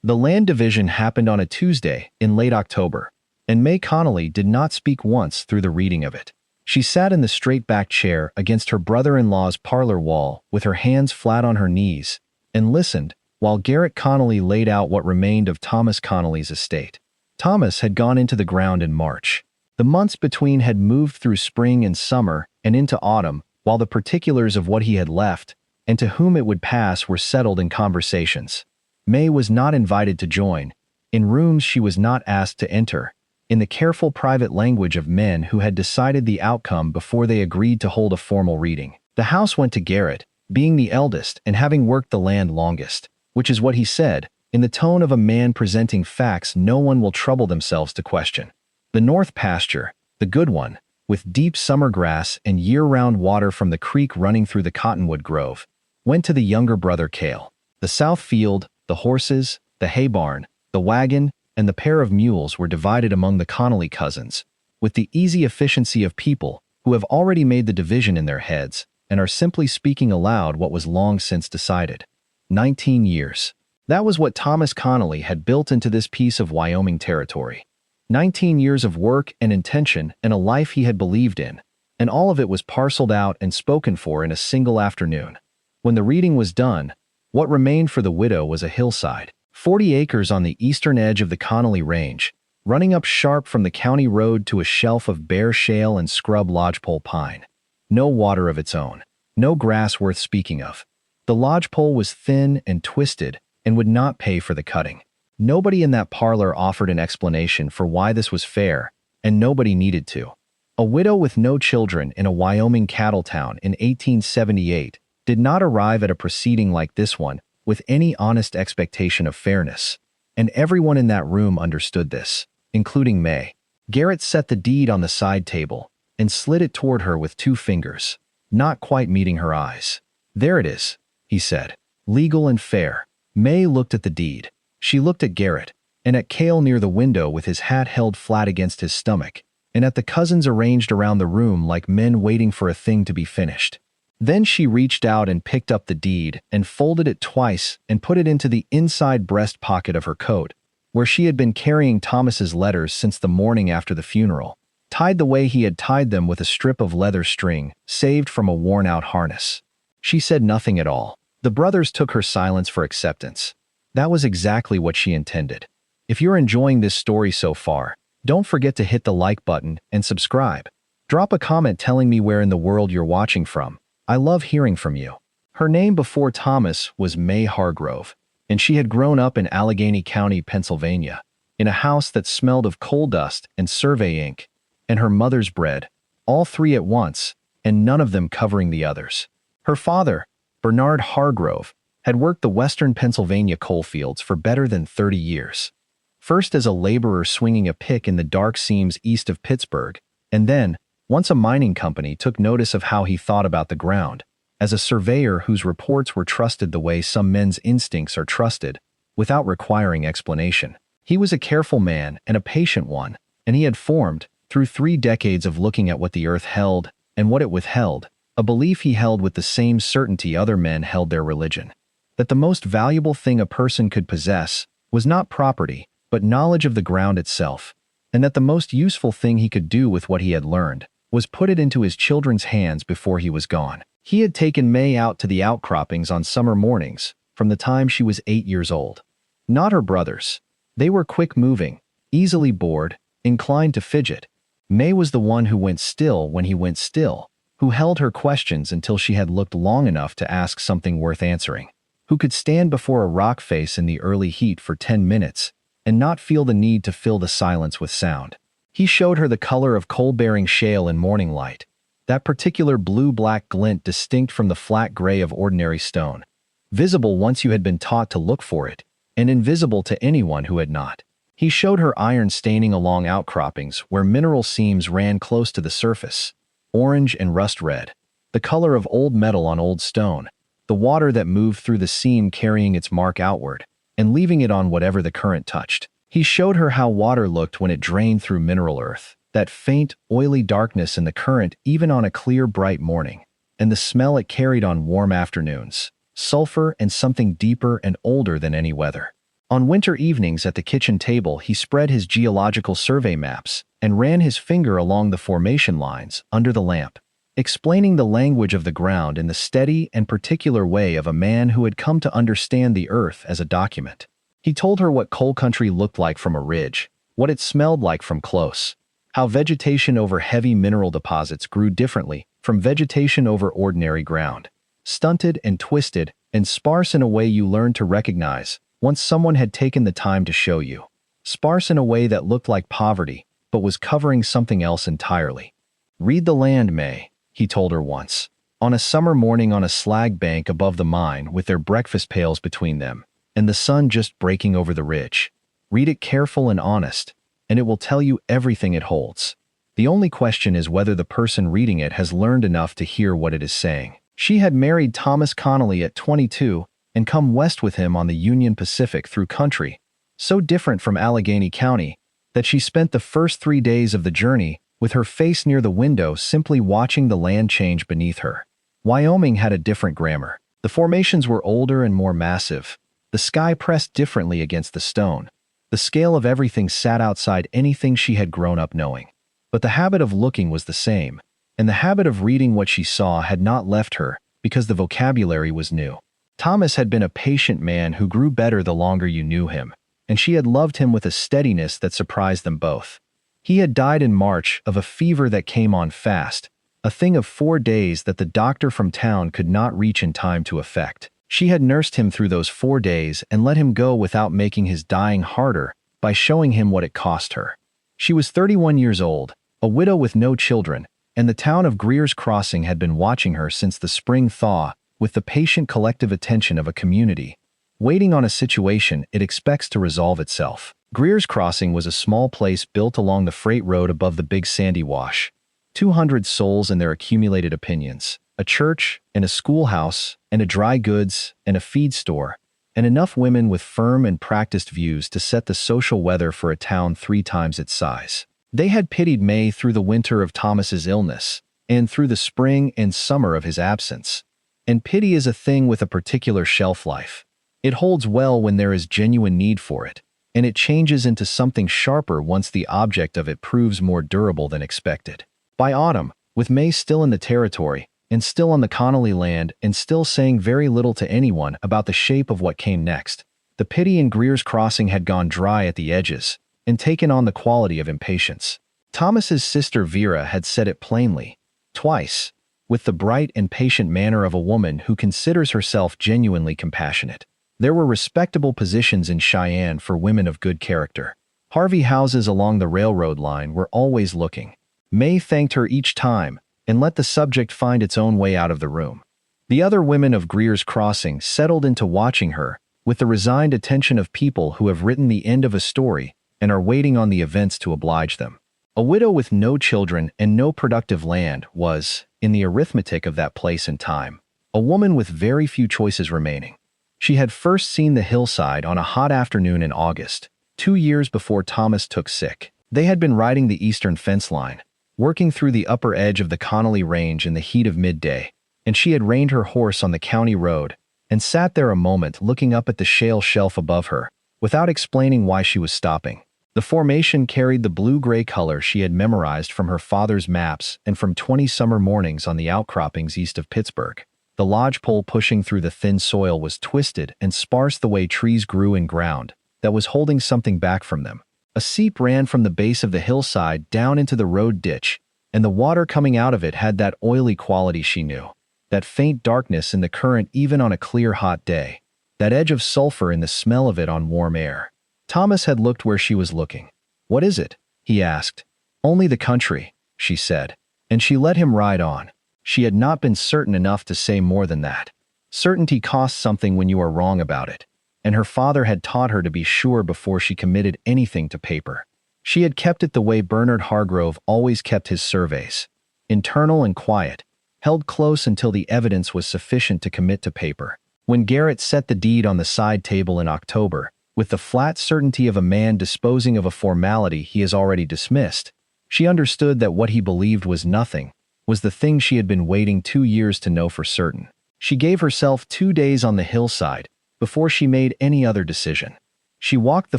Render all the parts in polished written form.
The land division happened on a Tuesday in late October, and May Connolly did not speak once through the reading of it. She sat in the straight-back chair against her brother-in-law's parlor wall with her hands flat on her knees and listened while Garrett Connolly laid out what remained of Thomas Connolly's estate. Thomas had gone into the ground in March. The months between had moved through spring and summer and into autumn, while the particulars of what he had left and to whom it would pass were settled in conversations. May was not invited to join. In rooms she was not asked to enter, in the careful private language of men who had decided the outcome before they agreed to hold a formal reading. The house went to Garrett, being the eldest and having worked the land longest, which is what he said, in the tone of a man presenting facts no one will trouble themselves to question. The north pasture, the good one, with deep summer grass and year-round water from the creek running through the cottonwood grove, went to the younger brother Cale. The south field, the horses, the hay barn, the wagon, and the pair of mules were divided among the Connolly cousins, with the easy efficiency of people who have already made the division in their heads and are simply speaking aloud what was long since decided. 19 years. That was what Thomas Connolly had built into this piece of Wyoming territory. 19 years of work and intention and a life he had believed in, and all of it was parceled out and spoken for in a single afternoon. When the reading was done, what remained for the widow was a hillside, 40 acres on the eastern edge of the Connolly Range, running up sharp from the county road to a shelf of bare shale and scrub lodgepole pine. No water of its own, no grass worth speaking of. The lodgepole was thin and twisted and would not pay for the cutting. Nobody in that parlor offered an explanation for why this was fair, and nobody needed to. A widow with no children in a Wyoming cattle town in 1878 did not arrive at a proceeding like this one with any honest expectation of fairness, and everyone in that room understood this, including May. Garrett set the deed on the side table and slid it toward her with 2 fingers, not quite meeting her eyes. "There it is," he said. "Legal and fair." May looked at the deed. She looked at Garrett, and at Cale near the window with his hat held flat against his stomach, and at the cousins arranged around the room like men waiting for a thing to be finished. Then she reached out and picked up the deed and folded it twice and put it into the inside breast pocket of her coat, where she had been carrying Thomas's letters since the morning after the funeral, tied the way he had tied them with a strip of leather string saved from a worn-out harness. She said nothing at all. The brothers took her silence for acceptance. That was exactly what she intended. If you're enjoying this story so far, don't forget to hit the like button and subscribe. Drop a comment telling me where in the world you're watching from. I love hearing from you. Her name before Thomas was May Hargrove, and she had grown up in Allegheny County, Pennsylvania, in a house that smelled of coal dust and survey ink, and her mother's bread, all 3 at once, and none of them covering the others. Her father, Bernard Hargrove, had worked the western Pennsylvania coalfields for better than 30 years. First as a laborer swinging a pick in the dark seams east of Pittsburgh, and then, once a mining company took notice of how he thought about the ground, as a surveyor whose reports were trusted the way some men's instincts are trusted, without requiring explanation. He was a careful man and a patient one, and he had formed, through 3 decades of looking at what the earth held and what it withheld, a belief he held with the same certainty other men held their religion, that the most valuable thing a person could possess was not property, but knowledge of the ground itself, and that the most useful thing he could do with what he had learned was put it into his children's hands before he was gone. He had taken May out to the outcroppings on summer mornings from the time she was 8 years old. Not her brothers. They were quick-moving, easily bored, inclined to fidget. May was the one who went still when he went still, who held her questions until she had looked long enough to ask something worth answering, who could stand before a rock face in the early heat for 10 minutes and not feel the need to fill the silence with sound. He showed her the color of coal-bearing shale in morning light, that particular blue-black glint distinct from the flat gray of ordinary stone, visible once you had been taught to look for it, and invisible to anyone who had not. He showed her iron staining along outcroppings where mineral seams ran close to the surface, orange and rust red, the color of old metal on old stone, the water that moved through the seam carrying its mark outward, and leaving it on whatever the current touched. He showed her how water looked when it drained through mineral earth, that faint, oily darkness in the current even on a clear, bright morning, and the smell it carried on warm afternoons, sulfur and something deeper and older than any weather. On winter evenings at the kitchen table, he spread his geological survey maps and ran his finger along the formation lines under the lamp, explaining the language of the ground in the steady and particular way of a man who had come to understand the earth as a document. He told her what coal country looked like from a ridge, what it smelled like from close, how vegetation over heavy mineral deposits grew differently from vegetation over ordinary ground, stunted and twisted and sparse in a way you learned to recognize once someone had taken the time to show you. Sparse in a way that looked like poverty, but was covering something else entirely. "Read the land, May," he told her once, on a summer morning on a slag bank above the mine with their breakfast pails between them, and the sun just breaking over the ridge. "Read it careful and honest, and it will tell you everything it holds. The only question is whether the person reading it has learned enough to hear what it is saying." She had married Thomas Connolly at 22 and come west with him on the Union Pacific through country, so different from Allegheny County that she spent the first 3 days of the journey with her face near the window simply watching the land change beneath her. Wyoming had a different grammar. The formations were older and more massive. The sky pressed differently against the stone. The scale of everything sat outside anything she had grown up knowing. But the habit of looking was the same, and the habit of reading what she saw had not left her because the vocabulary was new. Thomas had been a patient man who grew better the longer you knew him, and she had loved him with a steadiness that surprised them both. He had died in March of a fever that came on fast, a thing of 4 days that the doctor from town could not reach in time to effect. She had nursed him through those 4 days and let him go without making his dying harder by showing him what it cost her. She was 31 years old, a widow with no children, and the town of Greer's Crossing had been watching her since the spring thaw with the patient collective attention of a community, waiting on a situation it expects to resolve itself. Greer's Crossing was a small place built along the freight road above the Big Sandy Wash. 200 souls and their accumulated opinions, a church and a schoolhouse and a dry goods and a feed store, and enough women with firm and practiced views to set the social weather for a town 3 times its size. They had pitied May through the winter of Thomas's illness and through the spring and summer of his absence. And pity is a thing with a particular shelf life. It holds well when there is genuine need for it, and it changes into something sharper once the object of it proves more durable than expected. By autumn, with May still in the territory, and still on the Connolly land, and still saying very little to anyone about the shape of what came next, the pity in Greer's Crossing had gone dry at the edges and taken on the quality of impatience. Thomas's sister Vera had said it plainly, twice, with the bright and patient manner of a woman who considers herself genuinely compassionate. There were respectable positions in Cheyenne for women of good character. Harvey houses along the railroad line were always looking. May thanked her each time and let the subject find its own way out of the room. The other women of Greer's Crossing settled into watching her with the resigned attention of people who have written the end of a story and are waiting on the events to oblige them. A widow with no children and no productive land was, in the arithmetic of that place and time, a woman with very few choices remaining. She had first seen the hillside on a hot afternoon in August, 2 years before Thomas took sick. They had been riding the eastern fence line, working through the upper edge of the Connolly Range in the heat of midday, and she had reined her horse on the county road and sat there a moment looking up at the shale shelf above her, without explaining why she was stopping. The formation carried the blue-gray color she had memorized from her father's maps and from 20 summer mornings on the outcroppings east of Pittsburgh. The lodgepole pushing through the thin soil was twisted and sparse the way trees grew in ground that was holding something back from them. A seep ran from the base of the hillside down into the road ditch, and the water coming out of it had that oily quality she knew, that faint darkness in the current even on a clear hot day, that edge of sulfur in the smell of it on warm air. Thomas had looked where she was looking. "What is it?" he asked. "Only the country," she said, and she let him ride on. She had not been certain enough to say more than that. Certainty costs something when you are wrong about it, and her father had taught her to be sure before she committed anything to paper. She had kept it the way Bernard Hargrove always kept his surveys, internal and quiet, held close until the evidence was sufficient to commit to paper. When Garrett set the deed on the side table in October, with the flat certainty of a man disposing of a formality he has already dismissed, she understood that what he believed was nothing was the thing she had been waiting 2 years to know for certain. She gave herself 2 days on the hillside before she made any other decision. She walked the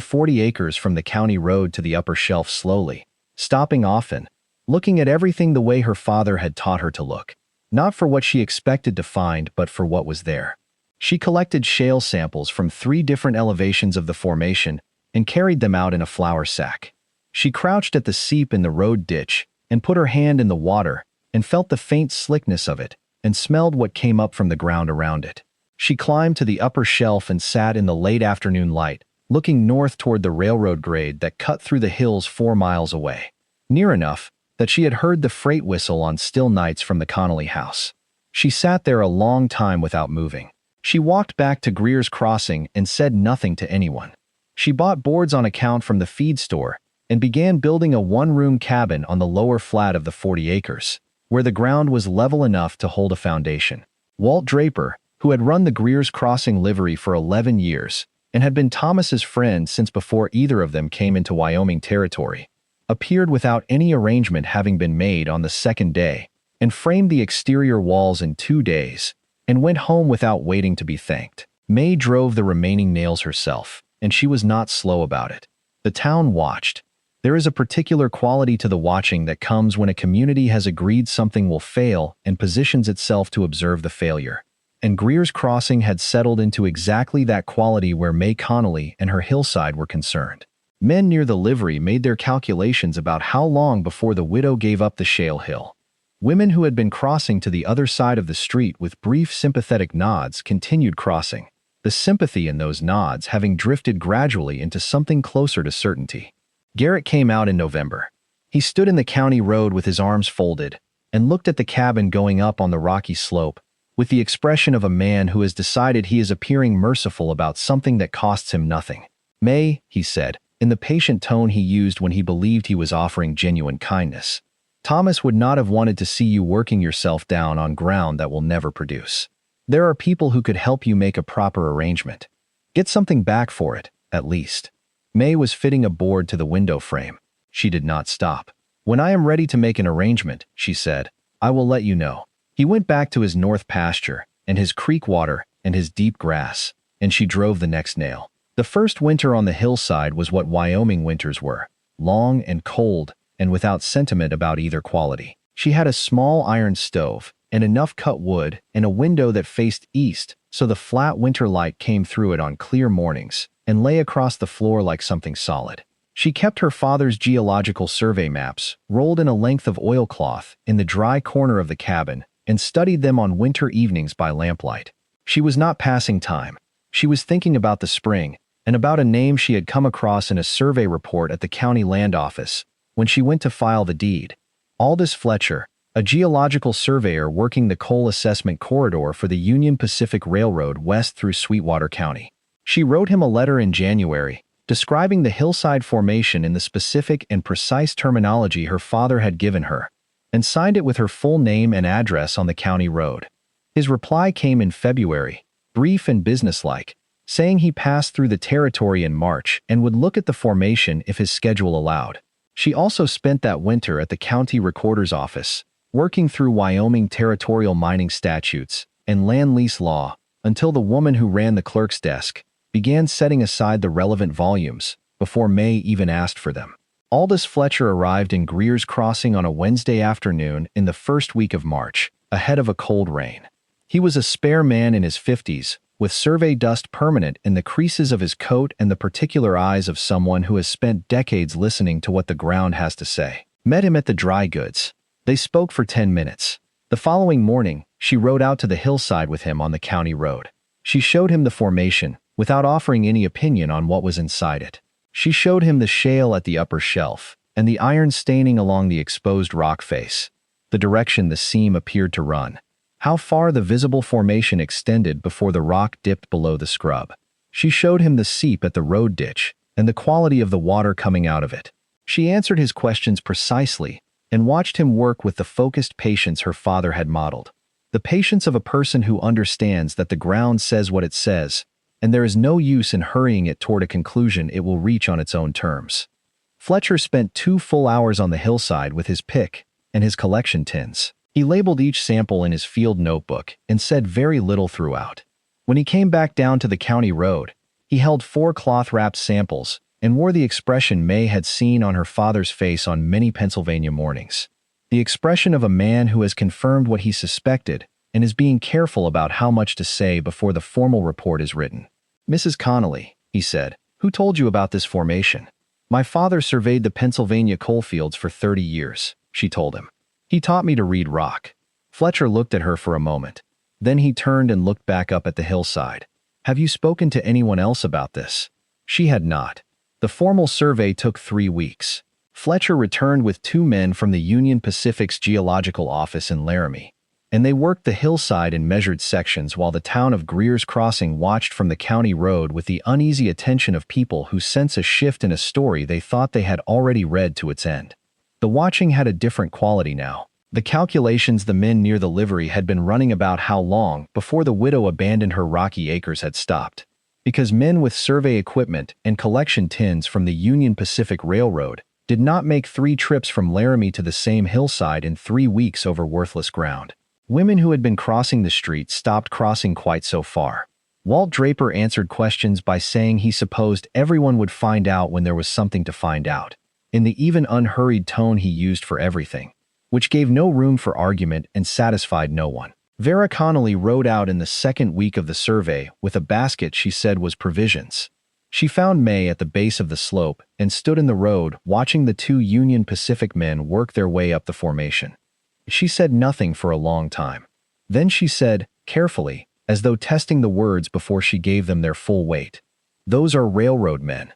40 acres from the county road to the upper shelf slowly, stopping often, looking at everything the way her father had taught her to look. Not for what she expected to find, but for what was there. She collected shale samples from 3 different elevations of the formation and carried them out in a flour sack. She crouched at the seep in the road ditch and put her hand in the water and felt the faint slickness of it and smelled what came up from the ground around it. She climbed to the upper shelf and sat in the late afternoon light, looking north toward the railroad grade that cut through the hills 4 miles away, near enough that she had heard the freight whistle on still nights from the Connolly house. She sat there a long time without moving. She walked back to Greer's Crossing and said nothing to anyone. She bought boards on account from the feed store and began building a 1-room cabin on the lower flat of the 40 acres, where the ground was level enough to hold a foundation. Walt Draper, who had run the Greer's Crossing livery for 11 years and had been Thomas's friend since before either of them came into Wyoming territory, appeared without any arrangement having been made on the second day and framed the exterior walls in 2 days and went home without waiting to be thanked. May drove the remaining nails herself, and she was not slow about it. The town watched. There is a particular quality to the watching that comes when a community has agreed something will fail and positions itself to observe the failure. And Greer's Crossing had settled into exactly that quality where May Connolly and her hillside were concerned. Men near the livery made their calculations about how long before the widow gave up the shale hill. Women who had been crossing to the other side of the street with brief sympathetic nods continued crossing, the sympathy in those nods having drifted gradually into something closer to certainty. Garrett came out in November. He stood in the county road with his arms folded and looked at the cabin going up on the rocky slope with the expression of a man who has decided he is appearing merciful about something that costs him nothing. "May," he said, in the patient tone he used when he believed he was offering genuine kindness, "Thomas would not have wanted to see you working yourself down on ground that will never produce. There are people who could help you make a proper arrangement. Get something back for it, at least." May was fitting a board to the window frame. She did not stop. "When I am ready to make an arrangement," she said, "I will let you know." He went back to his north pasture and his creek water and his deep grass, and she drove the next nail. The first winter on the hillside was what Wyoming winters were, long and cold and without sentiment about either quality. She had a small iron stove and enough cut wood and a window that faced east so the flat winter light came through it on clear mornings and lay across the floor like something solid. She kept her father's geological survey maps rolled in a length of oilcloth in the dry corner of the cabin and studied them on winter evenings by lamplight. She was not passing time. She was thinking about the spring and about a name she had come across in a survey report at the county land office when she went to file the deed. Aldous Fletcher, a geological surveyor working the coal assessment corridor for the Union Pacific Railroad west through Sweetwater County. She wrote him a letter in January, describing the hillside formation in the specific and precise terminology her father had given her, and signed it with her full name and address on the county road. His reply came in February, brief and businesslike, saying he passed through the territory in March and would look at the formation if his schedule allowed. She also spent that winter at the county recorder's office, working through Wyoming territorial mining statutes and land lease law until the woman who ran the clerk's desk began setting aside the relevant volumes before May even asked for them. Aldous Fletcher arrived in Greer's Crossing on a Wednesday afternoon in the first week of March, ahead of a cold rain. He was a spare man in his 50s, with survey dust permanent in the creases of his coat and the particular eyes of someone who has spent decades listening to what the ground has to say. Met him at the dry goods. They spoke for 10 minutes. The following morning, she rode out to the hillside with him on the county road. She showed him the formation, without offering any opinion on what was inside it. She showed him the shale at the upper shelf and the iron staining along the exposed rock face, the direction the seam appeared to run, how far the visible formation extended before the rock dipped below the scrub. She showed him the seep at the road ditch and the quality of the water coming out of it. She answered his questions precisely and watched him work with the focused patience her father had modeled. The patience of a person who understands that the ground says what it says, and there is no use in hurrying it toward a conclusion it will reach on its own terms. Fletcher spent 2 full hours on the hillside with his pick and his collection tins. He labeled each sample in his field notebook and said very little throughout. When he came back down to the county road, He held 4 cloth-wrapped samples and wore the expression May had seen on her father's face on many Pennsylvania mornings. The expression of a man who has confirmed what he suspected and is being careful about how much to say before the formal report is written. "Mrs. Connolly," he said, "who told you about this formation?" "My father surveyed the Pennsylvania coalfields for 30 years, she told him. "He taught me to read rock." Fletcher looked at her for a moment. Then he turned and looked back up at the hillside. "Have you spoken to anyone else about this?" She had not. The formal survey took 3 weeks. Fletcher returned with 2 men from the Union Pacific's geological office in Laramie, and they worked the hillside in measured sections while the town of Greer's Crossing watched from the county road with the uneasy attention of people who sense a shift in a story they thought they had already read to its end. The watching had a different quality now. The calculations the men near the livery had been running about how long before the widow abandoned her rocky acres had stopped. Because men with survey equipment and collection tins from the Union Pacific Railroad did not make 3 trips from Laramie to the same hillside in 3 weeks over worthless ground. Women who had been crossing the street stopped crossing quite so far. Walt Draper answered questions by saying he supposed everyone would find out when there was something to find out, in the even unhurried tone he used for everything, which gave no room for argument and satisfied no one. Vera Connolly rode out in the 2nd week of the survey with a basket she said was provisions. She found May at the base of the slope and stood in the road watching the 2 Union Pacific men work their way up the formation. She said nothing for a long time. Then she said, carefully, as though testing the words before she gave them their full weight, "Those are railroad men."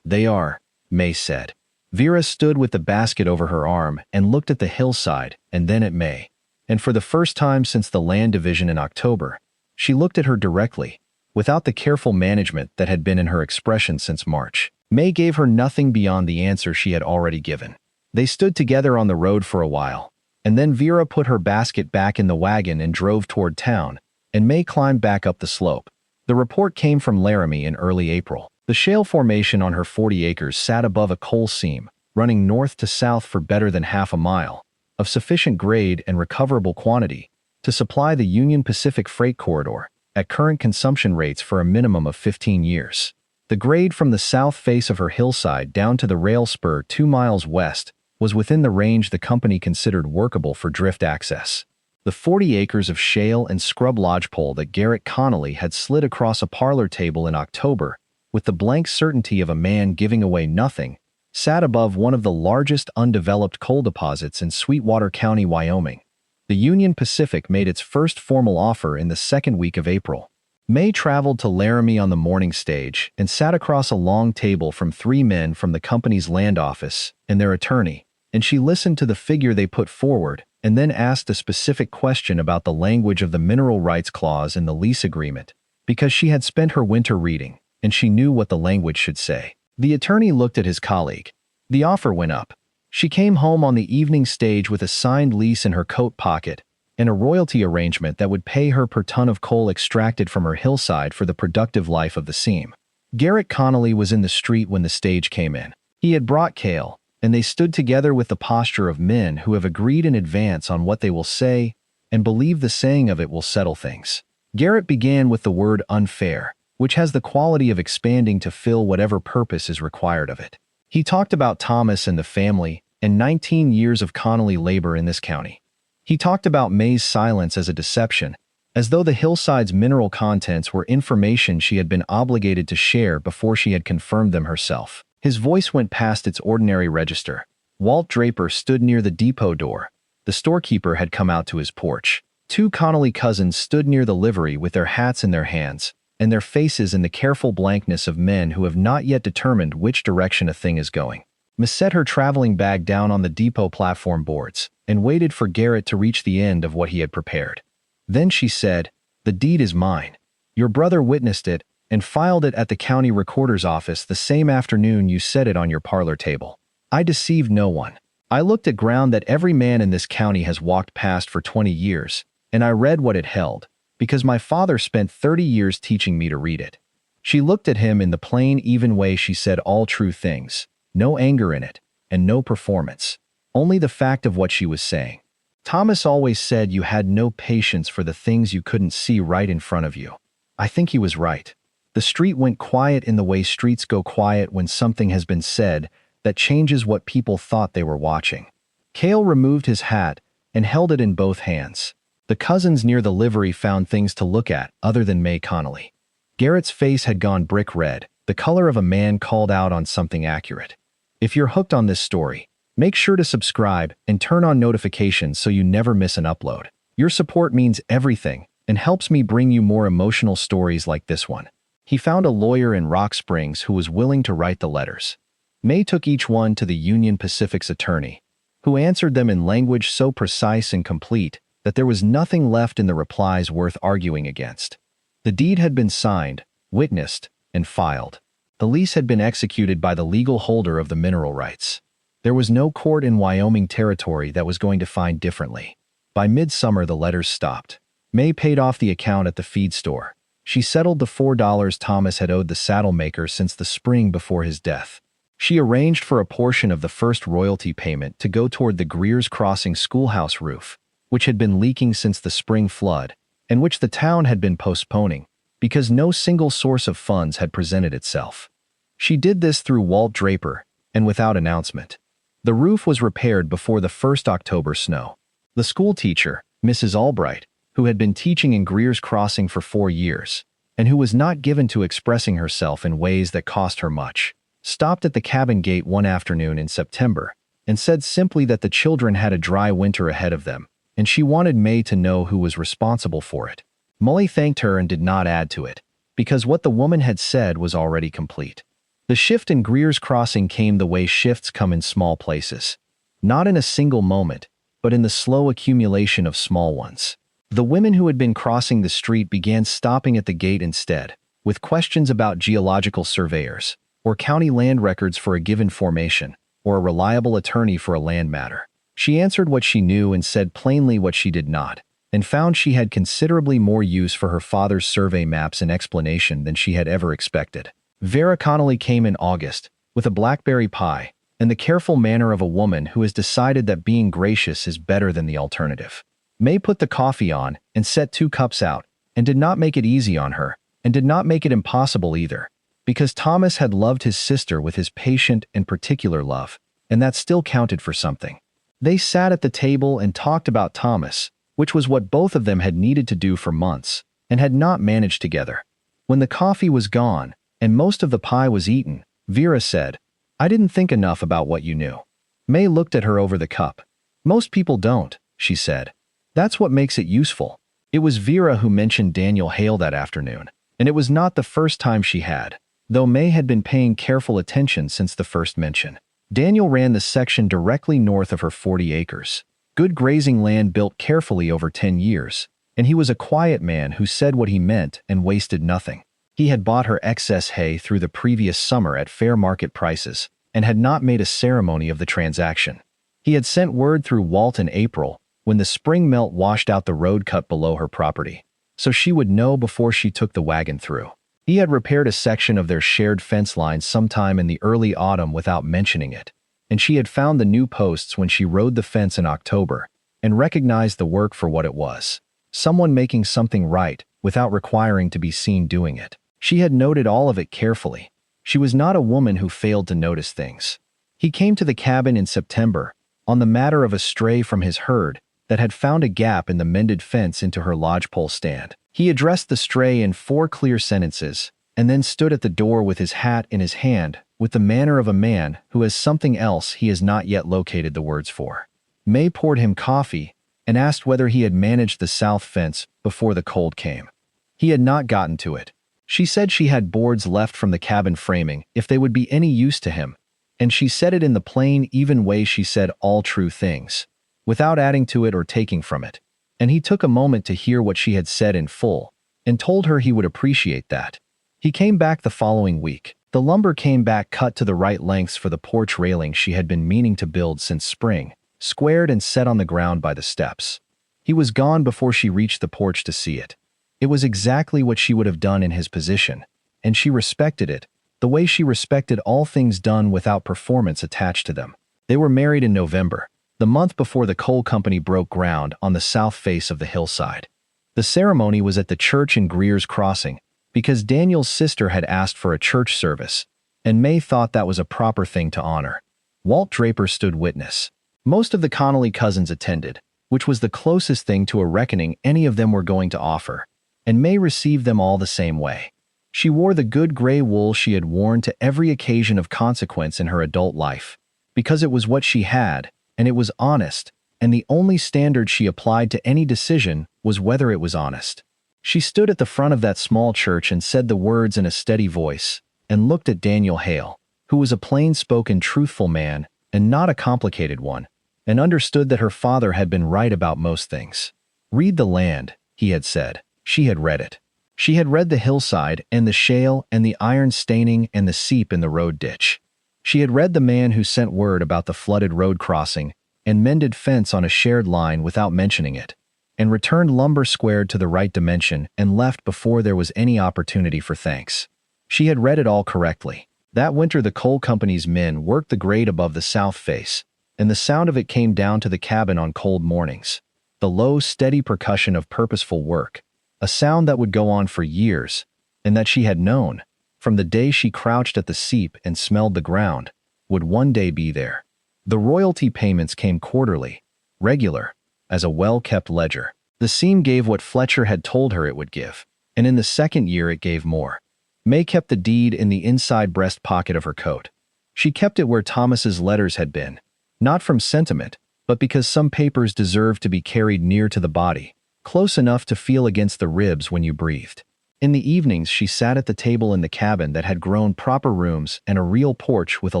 "They are," May said. Vera stood with the basket over her arm and looked at the hillside and then at May. And for the first time since the land division in October, she looked at her directly, without the careful management that had been in her expression since March. May gave her nothing beyond the answer she had already given. They stood together on the road for a while, and then Vera put her basket back in the wagon and drove toward town, and May climbed back up the slope. The report came from Laramie in early April. The shale formation on her 40 acres sat above a coal seam, running north to south for better than half a mile, of sufficient grade and recoverable quantity to supply the Union Pacific freight corridor at current consumption rates for a minimum of 15 years. The grade from the south face of her hillside down to the rail spur 2 miles west was within the range the company considered workable for drift access. The 40 acres of shale and scrub lodgepole that Garrett Connolly had slid across a parlor table in October, with the blank certainty of a man giving away nothing, sat above one of the largest undeveloped coal deposits in Sweetwater County, Wyoming. The Union Pacific made its first formal offer in the 2nd week of April. May traveled to Laramie on the morning stage and sat across a long table from 3 men from the company's land office and their attorney, and she listened to the figure they put forward and then asked a specific question about the language of the mineral rights clause in the lease agreement, because she had spent her winter reading, and she knew what the language should say. The attorney looked at his colleague. The offer went up. She came home on the evening stage with a signed lease in her coat pocket and a royalty arrangement that would pay her per ton of coal extracted from her hillside for the productive life of the seam. Garrett Connolly was in the street when the stage came in. He had brought Cale, and they stood together with the posture of men who have agreed in advance on what they will say and believe the saying of it will settle things. Garrett began with the word unfair, which has the quality of expanding to fill whatever purpose is required of it. He talked about Thomas and the family and 19 years of Connolly labor in this county. He talked about May's silence as a deception, as though the hillside's mineral contents were information she had been obligated to share before she had confirmed them herself. His voice went past its ordinary register. Walt Draper stood near the depot door. The storekeeper had come out to his porch. 2 Connolly cousins stood near the livery with their hats in their hands, and their faces in the careful blankness of men who have not yet determined which direction a thing is going. Miss set her traveling bag down on the depot platform boards and waited for Garrett to reach the end of what he had prepared. Then she said, "The deed is mine. Your brother witnessed it and filed it at the county recorder's office the same afternoon you set it on your parlor table. I deceived no one. I looked at ground that every man in this county has walked past for 20 years, and I read what it held, because my father spent 30 years teaching me to read it." She looked at him in the plain, even way she said all true things, no anger in it, and no performance, only the fact of what she was saying. "Thomas always said you had no patience for the things you couldn't see right in front of you. I think he was right. The street went quiet in the way streets go quiet when something has been said that changes what people thought they were watching. Cale removed his hat and held it in both hands. The cousins near the livery found things to look at other than May Connolly. Garrett's face had gone brick red, the color of a man called out on something accurate. If you're hooked on this story, make sure to subscribe and turn on notifications so you never miss an upload. Your support means everything and helps me bring you more emotional stories like this one. He found a lawyer in Rock Springs who was willing to write the letters. May took each one to the Union Pacific's attorney, who answered them in language so precise and complete that there was nothing left in the replies worth arguing against. The deed had been signed, witnessed, and filed. The lease had been executed by the legal holder of the mineral rights. There was no court in Wyoming territory that was going to find differently. By midsummer, the letters stopped. May paid off the account at the feed store. She settled the $4 Thomas had owed the saddle maker since the spring before his death. She arranged for a portion of the first royalty payment to go toward the Greers Crossing schoolhouse roof, which had been leaking since the spring flood, and which the town had been postponing, because no single source of funds had presented itself. She did this through Walt Draper, and without announcement. The roof was repaired before the first October snow. The schoolteacher, Mrs. Albright, who had been teaching in Greers Crossing for 4 years, and who was not given to expressing herself in ways that cost her much, stopped at the cabin gate one afternoon in September and said simply that the children had a dry winter ahead of them, and she wanted May to know who was responsible for it. Molly thanked her and did not add to it, because what the woman had said was already complete. The shift in Greers Crossing came the way shifts come in small places, not in a single moment, but in the slow accumulation of small ones. The women who had been crossing the street began stopping at the gate instead, with questions about geological surveyors, or county land records for a given formation, or a reliable attorney for a land matter. She answered what she knew and said plainly what she did not, and found she had considerably more use for her father's survey maps and explanation than she had ever expected. Vera Connolly came in August, with a blackberry pie, and the careful manner of a woman who has decided that being gracious is better than the alternative. May put the coffee on and set 2 cups out, and did not make it easy on her, and did not make it impossible either, because Thomas had loved his sister with his patient and particular love, and that still counted for something. They sat at the table and talked about Thomas, which was what both of them had needed to do for months, and had not managed together. When the coffee was gone, and most of the pie was eaten, Vera said, "I didn't think enough about what you knew." May looked at her over the cup. "Most people don't," she said. "That's what makes it useful." It was Vera who mentioned Daniel Hale that afternoon, and it was not the first time she had, though May had been paying careful attention since the first mention. Daniel ran the section directly north of her 40 acres. Good grazing land built carefully over 10 years, and he was a quiet man who said what he meant and wasted nothing. He had bought her excess hay through the previous summer at fair market prices and had not made a ceremony of the transaction. He had sent word through Walt in April when the spring melt washed out the road cut below her property, so she would know before she took the wagon through. He had repaired a section of their shared fence line sometime in the early autumn without mentioning it, and she had found the new posts when she rode the fence in October and recognized the work for what it was. Someone making something right without requiring to be seen doing it. She had noted all of it carefully. She was not a woman who failed to notice things. He came to the cabin in September on the matter of a stray from his herd that had found a gap in the mended fence into her lodgepole stand. He addressed the stray in 4 clear sentences, and then stood at the door with his hat in his hand, with the manner of a man who has something else he has not yet located the words for. May poured him coffee and asked whether he had managed the south fence before the cold came. He had not gotten to it. She said she had boards left from the cabin framing if they would be any use to him, and she said it in the plain, even way she said all true things, without adding to it or taking from it. And he took a moment to hear what she had said in full, and told her he would appreciate that. He came back the following week. The lumber came back cut to the right lengths for the porch railing she had been meaning to build since spring, squared and set on the ground by the steps. He was gone before she reached the porch to see it. It was exactly what she would have done in his position, and she respected it, the way she respected all things done without performance attached to them. They were married in November, the month before the coal company broke ground on the south face of the hillside. The ceremony was at the church in Greers Crossing, because Daniel's sister had asked for a church service, and May thought that was a proper thing to honor. Walt Draper stood witness. Most of the Connolly cousins attended, which was the closest thing to a reckoning any of them were going to offer, and May received them all the same way. She wore the good gray wool she had worn to every occasion of consequence in her adult life, because it was what she had, and it was honest, and the only standard she applied to any decision was whether it was honest. She stood at the front of that small church and said the words in a steady voice, and looked at Daniel Hale, who was a plain-spoken, truthful man, and not a complicated one, and understood that her father had been right about most things. "Read the land," he had said. She had read it. She had read the hillside and the shale and the iron staining and the seep in the road ditch. She had read the man who sent word about the flooded road crossing and mended fence on a shared line without mentioning it, and returned lumber squared to the right dimension and left before there was any opportunity for thanks. She had read it all correctly. That winter the coal company's men worked the grade above the south face, and the sound of it came down to the cabin on cold mornings. The low, steady percussion of purposeful work, a sound that would go on for years, and that she had known, from the day she crouched at the seep and smelled the ground, would one day be there. The royalty payments came quarterly, regular, as a well-kept ledger. The seam gave what Fletcher had told her it would give, and in the second year it gave more. May kept the deed in the inside breast pocket of her coat. She kept it where Thomas's letters had been, not from sentiment, but because some papers deserved to be carried near to the body, close enough to feel against the ribs when you breathed. In the evenings she sat at the table in the cabin that had grown proper rooms and a real porch with a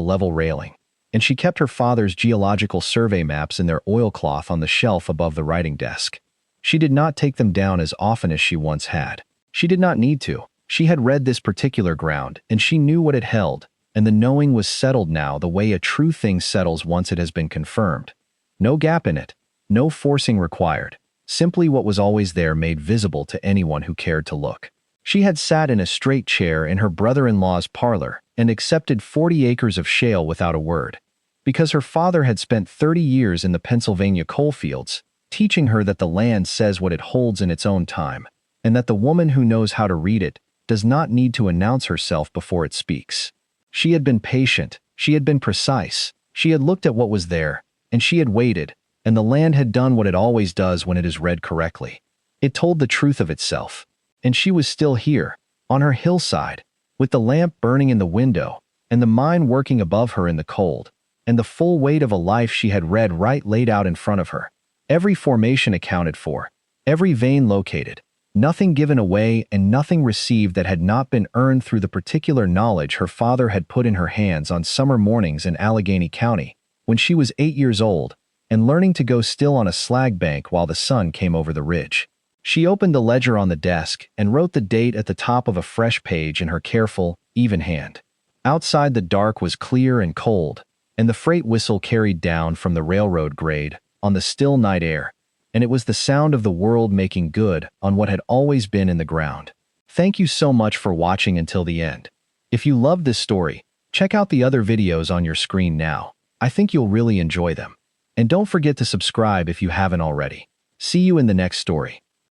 level railing, and she kept her father's geological survey maps in their oilcloth on the shelf above the writing desk. She did not take them down as often as she once had. She did not need to. She had read this particular ground, and she knew what it held, and the knowing was settled now the way a true thing settles once it has been confirmed. No gap in it, no forcing required. Simply what was always there made visible to anyone who cared to look. She had sat in a straight chair in her brother-in-law's parlor and accepted 40 acres of shale without a word, because her father had spent 30 years in the Pennsylvania coalfields, teaching her that the land says what it holds in its own time, and that the woman who knows how to read it does not need to announce herself before it speaks. She had been patient, she had been precise, she had looked at what was there, and she had waited, and the land had done what it always does when it is read correctly. It told the truth of itself. And she was still here, on her hillside, with the lamp burning in the window, and the mine working above her in the cold, and the full weight of a life she had read right laid out in front of her. Every formation accounted for, every vein located, nothing given away and nothing received that had not been earned through the particular knowledge her father had put in her hands on summer mornings in Allegheny County, when she was 8 years old, and learning to go still on a slag bank while the sun came over the ridge. She opened the ledger on the desk and wrote the date at the top of a fresh page in her careful, even hand. Outside the dark was clear and cold, and the freight whistle carried down from the railroad grade on the still night air, and it was the sound of the world making good on what had always been in the ground. Thank you so much for watching until the end. If you loved this story, check out the other videos on your screen now. I think you'll really enjoy them. And don't forget to subscribe if you haven't already. See you in the next story.